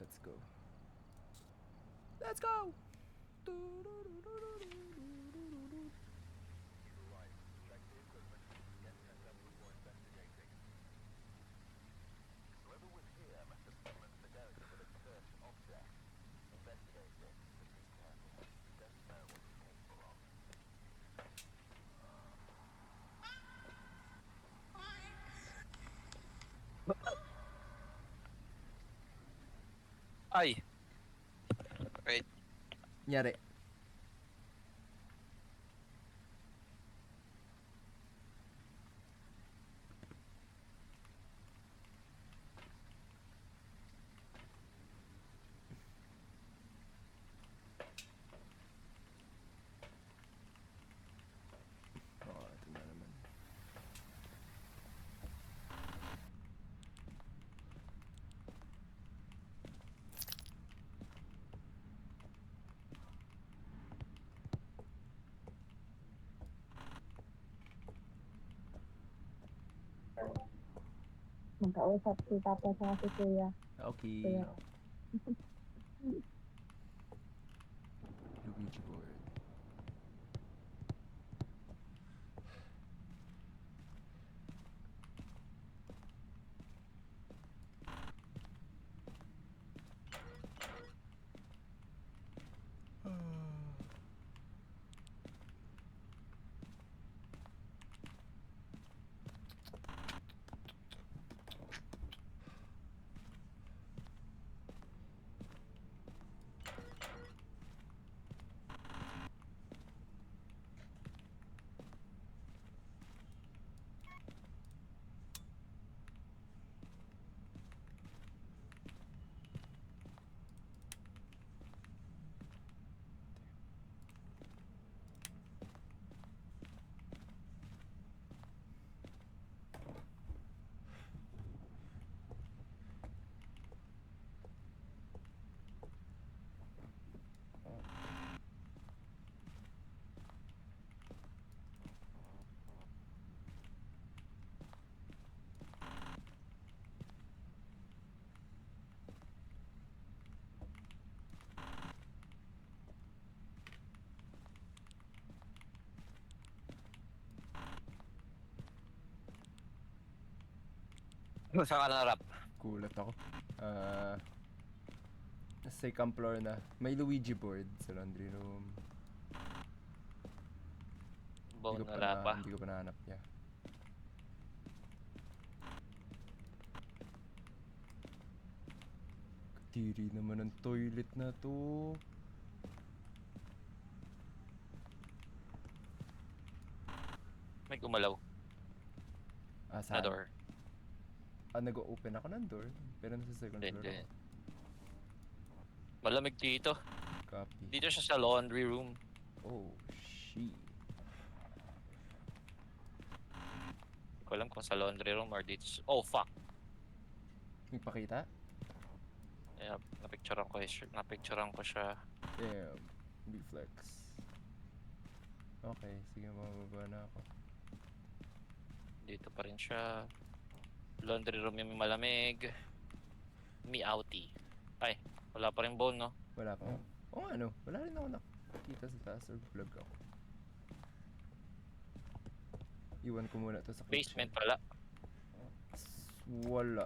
Let's go. Let's go! Ay! Wait. Nyari. Oh, ito na naman. Magkausap si Papa sa si Kuya. Okay. Kuya. Luigi board. Saan ka narap? Gulat ako. Second floor na. May Luigi board sa laundry room. Bone wala pa. Hindi ko pa nahanap niya. Katiri naman ang toilet na to. May gumalaw Ah, na saan? door. Nag-open ako ng door. Pero nasa second floor Hindi. ako. Malamig dito. Copy. Dito siya sa laundry room. Oh, shit. Hindi ko alam kung sa laundry room or dito. Oh, fuck. May pakita? Yeah, napicturean ko siya. Damn. Big flex. Okay, sige, mababa na ako. Dito pa rin siya. Laundry room yung malamig. Meowty. Ay, wala pa rin bone, no? Wala pa. Oo nga, no? Wala rin ako nakikita sa taas or vlog ako. Iwan ko muna to sa kitchen. Basement pala. Wala.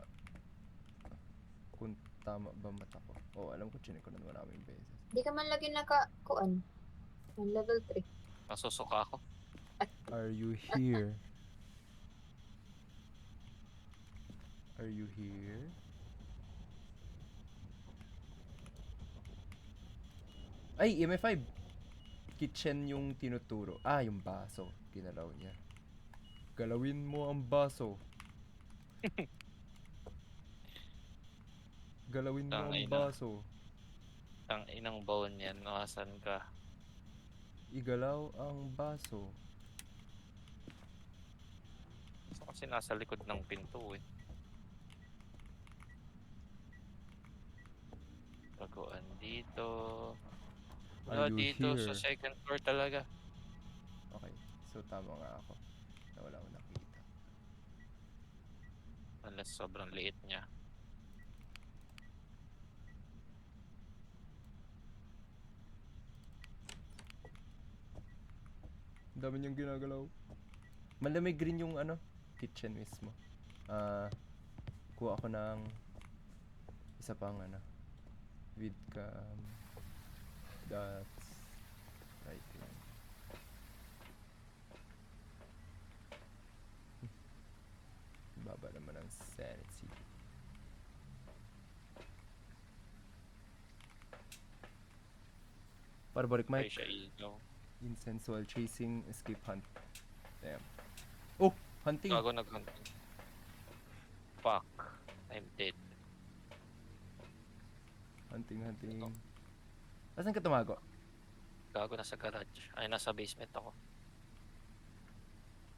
Kung tama ba mata ko. Oo, alam ko, chinek ko na maraming beses. Hindi ka man lagi nakakuan. Ang level 3. Nasusuka ako. Are you here? Are you here? Ay, EMF5! Kitchen yung tinuturo. Ah, yung baso. Ginalaw niya. Galawin mo ang baso. Galawin mo ang baso. Ang inang bone yan. Nakasan ka. Igalaw ang baso. So, kasi nasa likod ng pinto eh. Taguan dito. Wala Are you dito here? sa second floor talaga. Okay, so tama nga ako. Na wala akong nakita. Unless sobrang liit niya. dami niyang ginagalaw. Malamig green yung ano, kitchen mismo. Kuha ako ng isa pang ano, vidcam, dots, lighting. Baba naman ang sanity. Parabolic Ay, mic, siya ilaw. incense while chasing, escape hunt. Damn. Oh, hunting. Gago nag-hunting. Fuck. I'm dead. Hunting. Ito. Asan ka tumago? Gago nasa garage. Ay, nasa basement ako.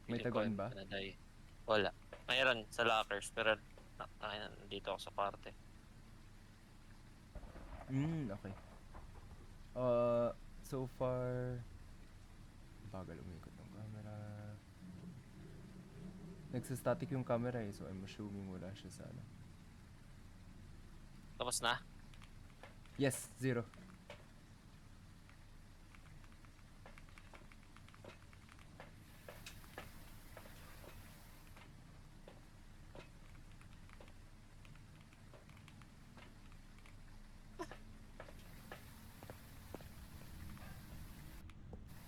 May Feeling ko taguan I'm ba? gonna die. Wala. Mayroon sa lockers, pero nandito ako sa parte. Okay. So far, bagal umikot ng camera. Nagsa-static yung camera eh, so I'm assuming wala siya sa ano. Tapos na? Yes, 0.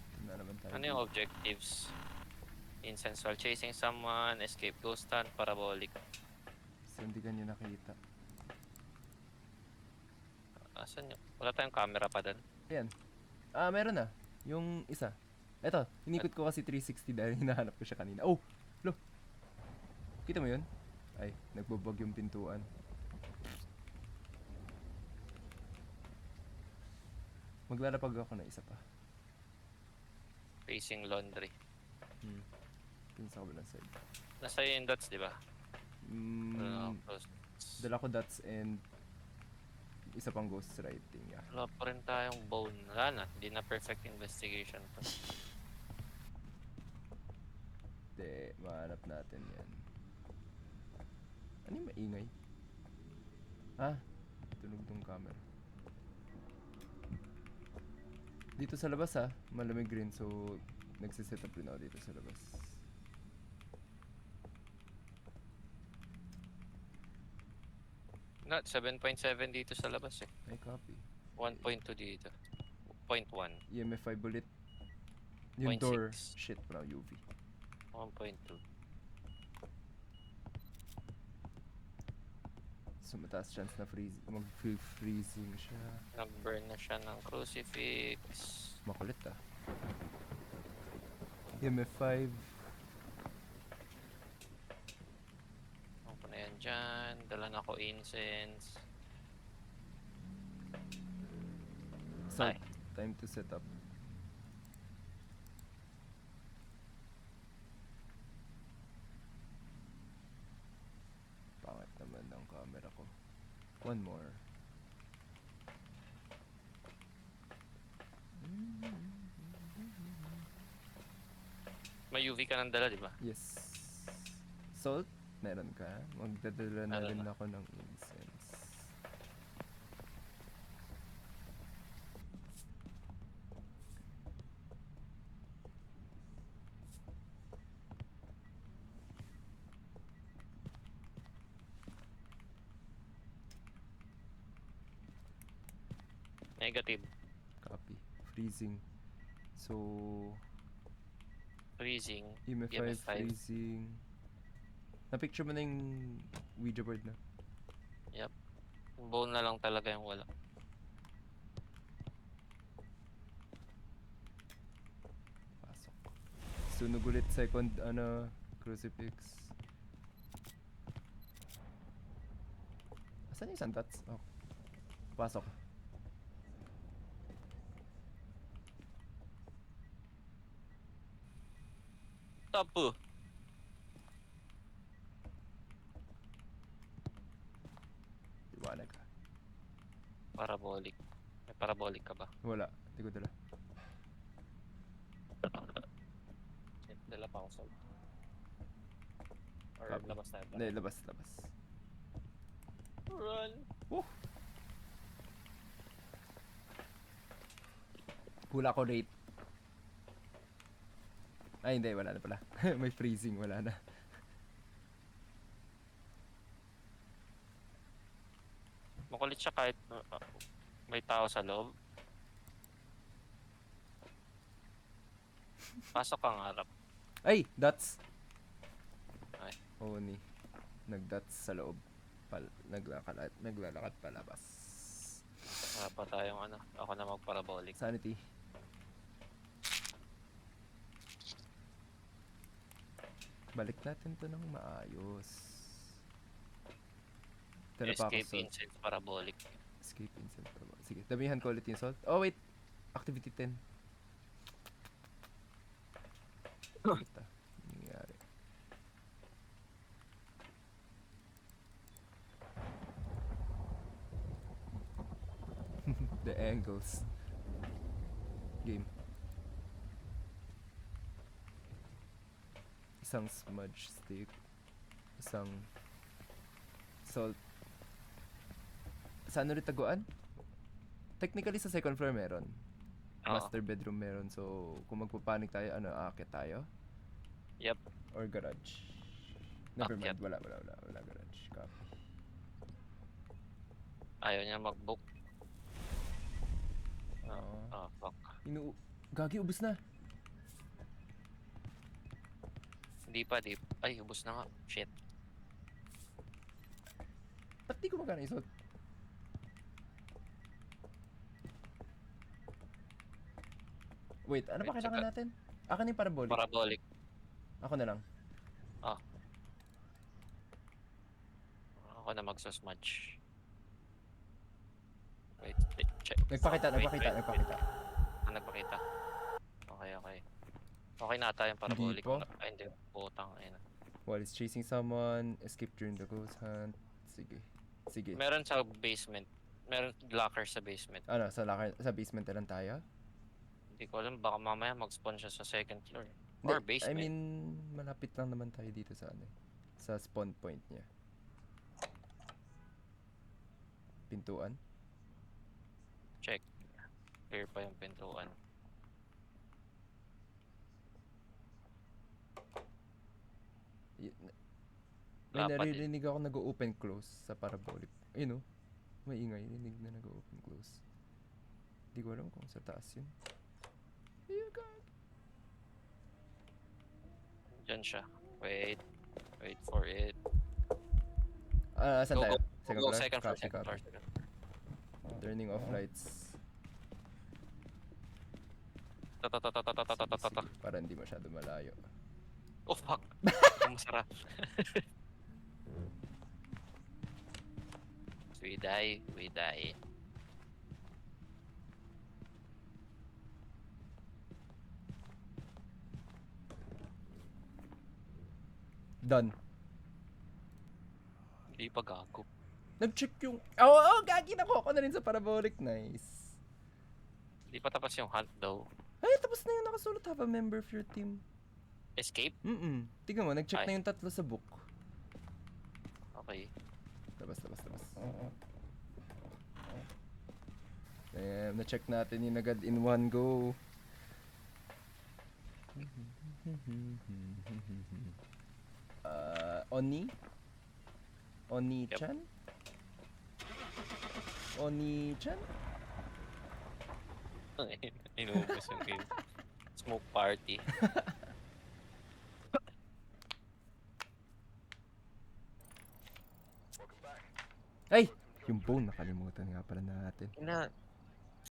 Ito na naman tayo. Ano yung objectives? Incense while chasing someone, escape ghost hunt, parabolic. So, hindi ka niya nakita. Asan yun? Wala tayong camera pa dun. Ayan. Meron na. Yung isa. Eto, inikot ko kasi 360 dahil hinahanap ko siya kanina. Oh! Lo! Kita mo yun? Ay, nagbubog yung pintuan. Maglalapag ako na isa pa. Facing laundry. Dun sa kabilang side. Nasa yung dots, di ba? Close. Dala ko dots and isa pang ghost writing. Yeah. Wala pa rin tayong bone. Wala na. Hindi na perfect investigation to. Hindi, mahanap natin yan. Ano yung maingay? Tunog tong camera. Dito sa labas malamig green so nagsiset up rin ako dito sa labas. Not 7.7 dito sa labas eh. May copy. 1.2 dito. 0.1. EMF5 bullet. Yung 0.6. door. Shit, bro, UV. 1.2. So mataas chance na mag-freezing siya. Nag-burn na siya ng crucifix. Makulit EMF5. Ano ko na yan dyan. Dala na ko incense. So, Ay. time to set up. Pangit naman ang camera ko. One more. May UV ka nang dala, di ba? Yes. Salt? Meron ka? Magdadala na Meron rin na. ako ng incense. Negative. Copy. Freezing. So, Freezing. EMF5 EMF5. freezing. Na-picture mo na yung Ouija board na? Bone na lang talaga yung wala. Pasok. Sunog ulit second, crucifix. Asan yung isang dots? Oh. Pasok. Tapo. Liwanag ka. Parabolic. May parabolic ka ba? Wala. Hindi ko dala. Dala pa ako sa... Or Copy. labas tayo ba? Hindi, labas. Run! Hula ko rate. Ay, hindi. Wala na pala. May freezing. Wala na. Makulit siya kahit may tao sa loob. Pasok kang harap. Ay! Dots! Ay. Oni. Nag-dots sa loob. Naglalakad palabas. Wala pa tayong ano. Ako na magparabolic. Sanity. Balik natin to ng maayos. Ito na pa ako Escape salt. inside parabolic. Escape instant parabolic. Sige, damihan ko ulit yung salt. Oh, wait! Activity 10. Ito. Nangyari. The angles. Game. Isang smudge stick. Isang salt. Saan ulit taguan? Technically sa second floor meron. Oo. Master bedroom meron. So, kung magpapanik tayo, ano, aakyat tayo? Yep. Or garage? Never mind. Aakyat. Wala garage. Copy. Ayaw niya mag-book. Oo. Fuck. Gagi, ubus na. Hindi pa, di. Ay, ubos na nga. Shit. Ba't di ko magana isot? Wait, ano pa Wait, kailangan saka- natin? Akin yung parabolic. Parabolic. Ako na lang. Ako na magsasmudge. Wait, check. Nagpakita. Nagpakita. Okay. Okay na ata yung parabolic. Hindi pa. Ay, hindi. Putang, ayun na. While is chasing someone, escape during the ghost hunt. Sige. Meron sa basement. Meron locker sa basement. Ano, sa basement na lang tayo? Hindi ko alam, baka mamaya mag-spawn siya sa second floor. Hindi, Or basement. I mean, malapit lang naman tayo dito sa ano eh, sa spawn point niya. Pintuan? Check. Clear pa yung pintuan. May Wala pa din. naririnig ako nag-open close sa parabolic. Ayun oh. May ingay. Rinig na nag-open close. Hindi ko alam kung sa taas yun. Ayun ka. Diyan siya. Wait for it. Saan Go, tayo? Go, second floor, Copy, second copy. floor. Turning off lights. Sige. Para hindi masyado malayo. Oh fuck. Ang masarap. We die. Done. Hindi pa gago. Nag-check yung... Oo, gagi na ko. Ako na rin sa parabolic. Nice. Hindi pa tapos yung hunt daw. Ay, tapos na yung nakasulat. Have a member of your team. Escape? Tingnan mo, nag-check Ay. na yung tatlo sa book. Okay. Labas. Na-check natin yung agad in one go. Oni-chan? Oni-chan? Inuubos yung game. Smoke party. Ay! Yung bone, nakalimutan nga pala natin.